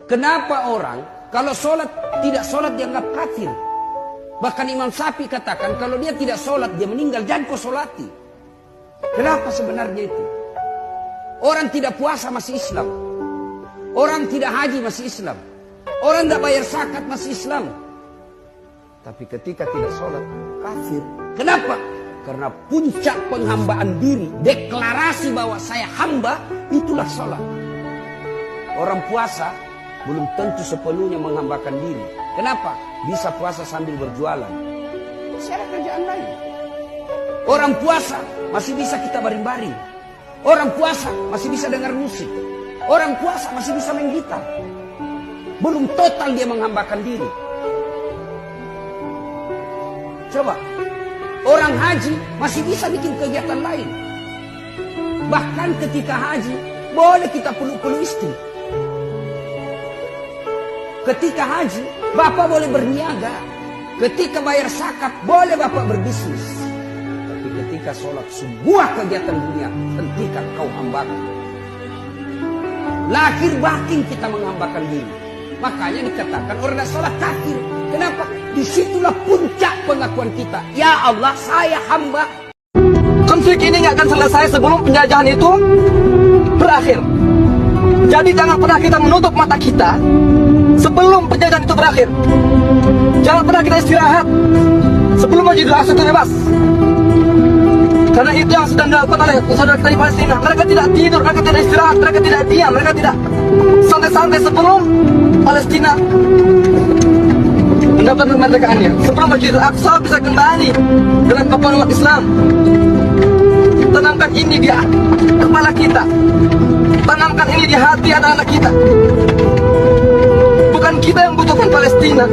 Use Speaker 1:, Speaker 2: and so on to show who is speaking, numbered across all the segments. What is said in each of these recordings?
Speaker 1: Kenapa orang kalau sholat tidak sholat dianggap kafir? Bahkan Imam Syafi'i katakan kalau dia tidak sholat dia meninggal, jangan kau sholati. Kenapa sebenarnya itu? Orang tidak puasa masih Islam, orang tidak haji masih Islam, orang tidak bayar zakat masih Islam. Tapi ketika tidak sholat kafir. Kenapa? Karena puncak penghambaan diri, deklarasi bahwa saya hamba, itulah sholat. Orang puasa belum tentu sepenuhnya menghambakan diri. Kenapa? Bisa puasa sambil berjualan. Masih ada kerjaan lain. Orang puasa masih bisa kita baring-baring. Orang puasa masih bisa dengar musik. Orang puasa masih bisa main gitar. Belum total dia menghambakan diri. Coba, orang haji masih bisa bikin kegiatan lain. Bahkan ketika haji boleh kita peluk-peluk istri. Ketika haji, bapak boleh berniaga. Ketika bayar zakat, boleh bapak berbisnis. Tapi ketika sholat, semua kegiatan dunia, hentikan kau hambakan. Lahir batin kita menghambakan diri. Makanya dikatakan orang yang sholat kafir. Kenapa? Disitulah puncak pengakuan kita. Ya Allah, saya hamba.
Speaker 2: Konflik ini nggak akan selesai sebelum penjajahan itu berakhir. Jadi jangan pernah kita menutup mata kita sebelum penjajahan itu berakhir. Jangan pernah kita istirahat sebelum Masjidil Aqsa itu bebas. Karena itu yang sedang dilakukan oleh saudara kita di Palestina. Mereka tidak tidur, mereka tidak istirahat, mereka tidak diam, mereka tidak santai-santai sebelum Palestina mendapatkan kemerdekaannya. Sebelum Masjidil Aqsa bisa kembali dengan kepala umat Islam. Tanamkan ini di kepala kita. Tanamkan ini di hati anak-anak kita. Bukan kita yang membutuhkan Palestina.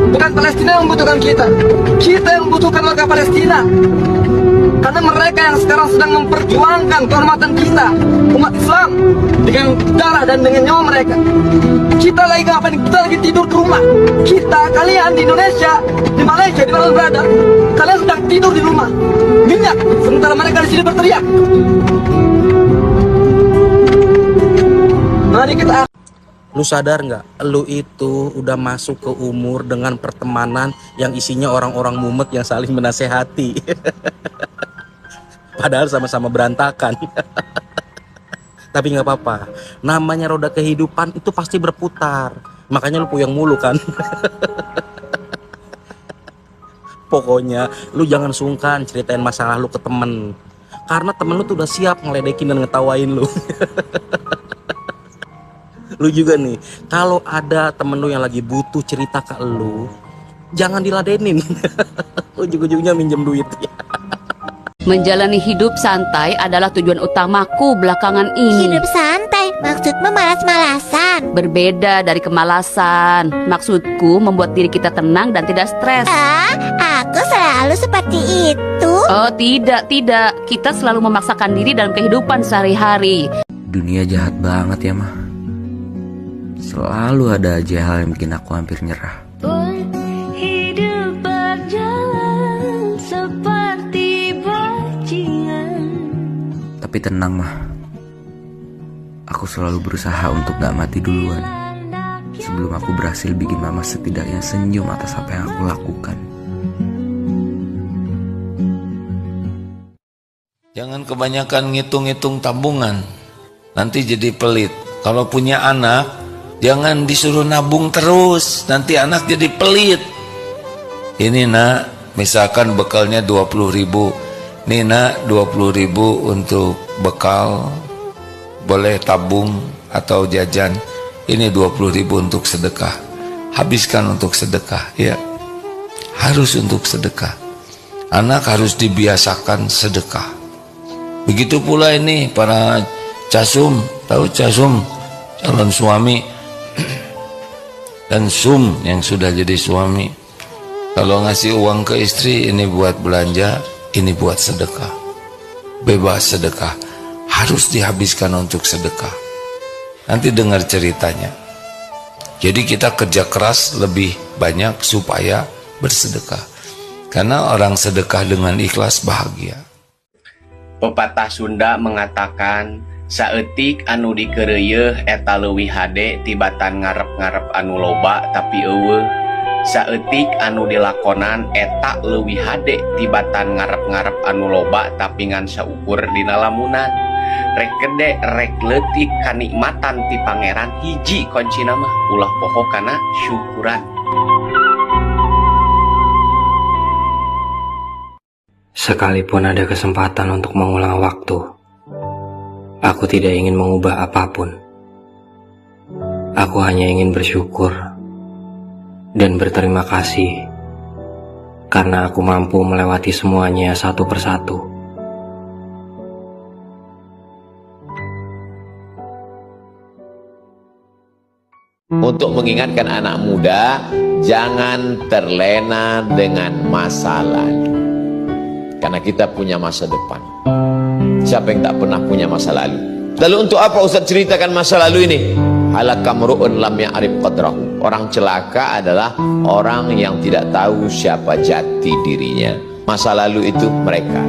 Speaker 2: Bukan Palestina yang membutuhkan kita. Kita yang membutuhkan warga Palestina. Karena mereka yang sekarang sedang memperjuangkan kehormatan kita, umat Islam, dengan darah dan dengan nyawa mereka. Kita lagi ngapain? Kita lagi tidur di rumah. Kita, kalian di Indonesia, di Malaysia, di mana berada, kalian sedang tidur di rumah. Minyak, sementara mereka di sini berteriak. Mari kita.
Speaker 3: Lu sadar nggak? Lu itu udah masuk ke umur dengan pertemanan yang isinya orang-orang mumet yang saling menasehati. Padahal sama-sama berantakan. Tapi nggak apa-apa. Namanya roda kehidupan itu pasti berputar. Makanya lu puyeng mulu kan. Pokoknya lu jangan sungkan ceritain masalah lu ke temen. Karena temen lu tuh udah siap ngeledekin dan ngetawain lu. Lu juga nih, kalau ada temen lu yang lagi butuh cerita ke lu, jangan diladenin. Ujung-ujungnya minjem duit.
Speaker 4: Menjalani hidup santai adalah tujuan utamaku belakangan ini.
Speaker 5: Hidup santai, maksudmu malas-malasan?
Speaker 4: Berbeda dari kemalasan. Maksudku membuat diri kita tenang dan tidak stres.
Speaker 5: Aku selalu seperti itu.
Speaker 4: Oh tidak. Kita selalu memaksakan diri dalam kehidupan sehari-hari.
Speaker 6: Dunia jahat banget ya mah. Selalu ada aja hal yang bikin aku hampir nyerah.
Speaker 7: Hidup berjalan seperti bajingan.
Speaker 6: Tapi tenang mah. Aku selalu berusaha untuk gak mati duluan. Sebelum aku berhasil bikin mama setidaknya senyum atas apa yang aku lakukan.
Speaker 8: Jangan kebanyakan ngitung-ngitung tabungan. Nanti jadi pelit. Kalau punya anak, jangan disuruh nabung terus. Nanti anak jadi pelit. Ini nak, misalkan bekalnya 20.000. Nih nak, 20.000 untuk bekal. Boleh tabung atau jajan. Ini 20.000 untuk sedekah. Habiskan untuk sedekah, ya. Harus untuk sedekah. Anak harus dibiasakan sedekah. Begitu pula ini para casum, tahu casum, calon suami dan sum yang sudah jadi suami. Kalau ngasih uang ke istri, ini buat belanja, ini buat sedekah. Bebas sedekah, harus dihabiskan untuk sedekah. Nanti dengar ceritanya. Jadi kita kerja keras lebih banyak supaya bersedekah. Karena orang sedekah dengan ikhlas bahagia.
Speaker 9: Pepatah Sunda mengatakan, Saeutik anu dikeureuh eta leuwih hade tibatan ngarep-ngarep anu loba tapi eueuh. Saeutik anu dilakonan eta leuwih hade tibatan ngarep-ngarep anu loba tapi ngan saukur dina lamunan. Rek gede rek leutik kanikmatan ti pangeran hiji koncina mah ulah poho kana syukuran.
Speaker 10: Sekalipun ada kesempatan untuk mengulang waktu, aku tidak ingin mengubah apapun. Aku hanya ingin bersyukur dan berterima kasih karena aku mampu melewati semuanya satu persatu.
Speaker 11: Untuk mengingatkan anak muda, jangan terlena dengan masa lalu. Karena kita punya masa depan. Siapa yang tak pernah punya masa lalu? Lalu untuk apa Ustaz ceritakan masa lalu ini? Halakamru'un lam ya'rif qadrahu. Orang celaka adalah orang yang tidak tahu siapa jati dirinya. Masa lalu itu mereka,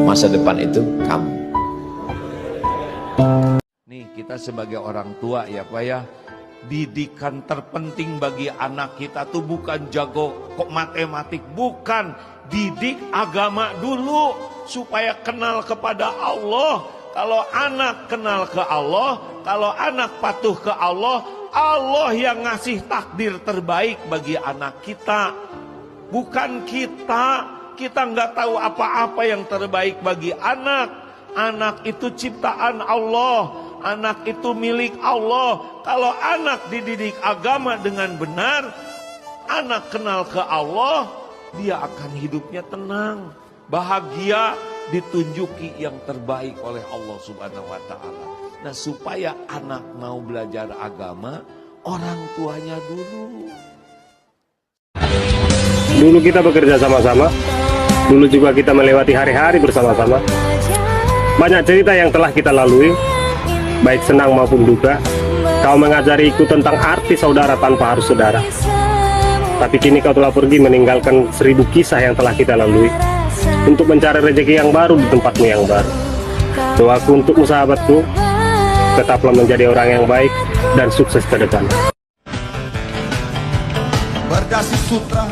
Speaker 11: masa depan itu kamu.
Speaker 8: Nih kita sebagai orang tua ya Pak ya, didikan terpenting bagi anak kita tuh bukan jago kok matematik, bukan. Didik agama dulu supaya kenal kepada Allah. Kalau anak kenal ke Allah, kalau anak patuh ke Allah, Allah yang ngasih takdir terbaik bagi anak kita, bukan kita. Kita nggak tahu apa-apa yang terbaik bagi anak. Anak itu ciptaan Allah, anak itu milik Allah. Kalau anak dididik agama dengan benar, anak kenal ke Allah, dia akan hidupnya tenang, bahagia, ditunjuki yang terbaik oleh Allah Subhanahu wa Ta'ala. Nah, supaya anak mau belajar agama, orang tuanya dulu.
Speaker 12: Dulu kita bekerja sama-sama, dulu juga kita melewati hari-hari bersama-sama. Banyak cerita yang telah kita lalui, baik senang maupun duka. Kau mengajariku tentang arti saudara tanpa harus saudara. Tapi kini kau telah pergi meninggalkan 1000 kisah yang telah kita lalui untuk mencari rezeki yang baru di tempatmu yang baru. Doaku untukmu sahabatku, tetaplah menjadi orang yang baik dan sukses ke depan.
Speaker 13: Berdasi sutra,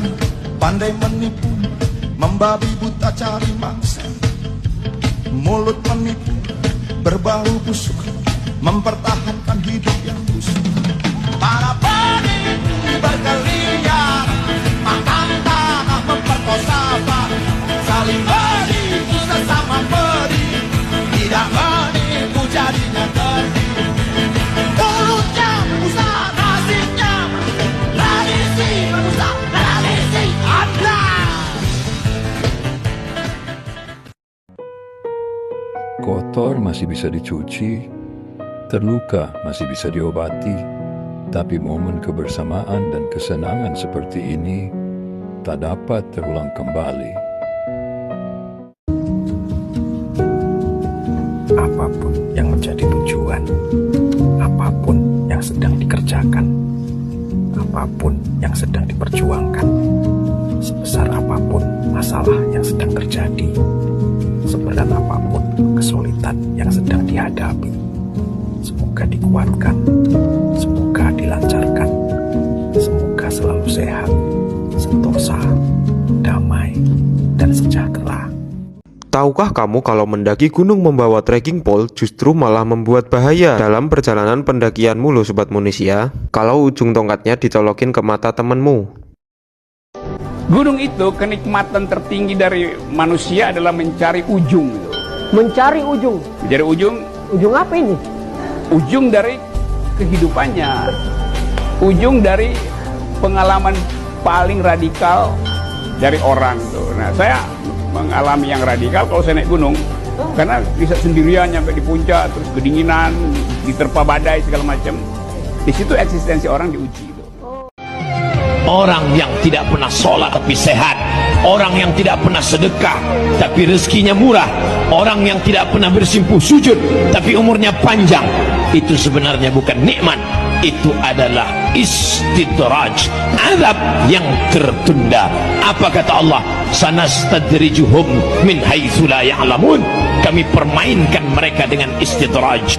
Speaker 13: pandai menipu, membabi buta cari mangsa. Mulut menipu, berbau busuk, mempertahankan hidup yang busuk. Para penipu berkeliaran, makan tanah memperkosa, saling menipu sesama menipu, tidak menipu jadinya tertipu. Mulutnya usaha nasibnya, tradisi merusak tradisi Anda.
Speaker 14: Kotor masih bisa dicuci, terluka masih bisa diobati. Tapi momen kebersamaan dan kesenangan seperti ini tak dapat terulang kembali.
Speaker 15: Apapun yang menjadi tujuan, apapun yang sedang dikerjakan, apapun yang sedang diperjuangkan, sebesar apapun masalah yang sedang terjadi, seberat apapun kesulitan yang sedang dihadapi, semoga dikuatkan, semoga dilancarkan, semoga selalu sehat, sentosa, damai, dan sejahtera.
Speaker 16: Tahukah kamu kalau mendaki gunung membawa trekking pole justru malah membuat bahaya dalam perjalanan pendakianmu loh sobat manusia? Kalau ujung tongkatnya dicolokin ke mata temenmu.
Speaker 1: Gunung itu kenikmatan tertinggi dari manusia adalah mencari ujung.
Speaker 17: Mencari ujung?
Speaker 1: Mencari ujung.
Speaker 17: Ujung apa ini?
Speaker 1: Ujung dari kehidupannya, ujung dari pengalaman paling radikal dari orang tuh. Nah, saya mengalami yang radikal kalau saya naik gunung, karena bisa sendirian sampai di puncak, terus kedinginan, diterpa badai segala macam. Di situ eksistensi orang diuji.
Speaker 11: Orang yang tidak pernah sholat tapi sehat, orang yang tidak pernah sedekah tapi rezekinya murah, orang yang tidak pernah bersimpuh sujud tapi umurnya panjang, itu sebenarnya bukan nikmat, itu adalah
Speaker 18: istidraj, azab yang tertunda. Apa kata Allah? Sanastadrijuhum min haitsu la ya'lamun. Kami permainkan mereka dengan istidraj.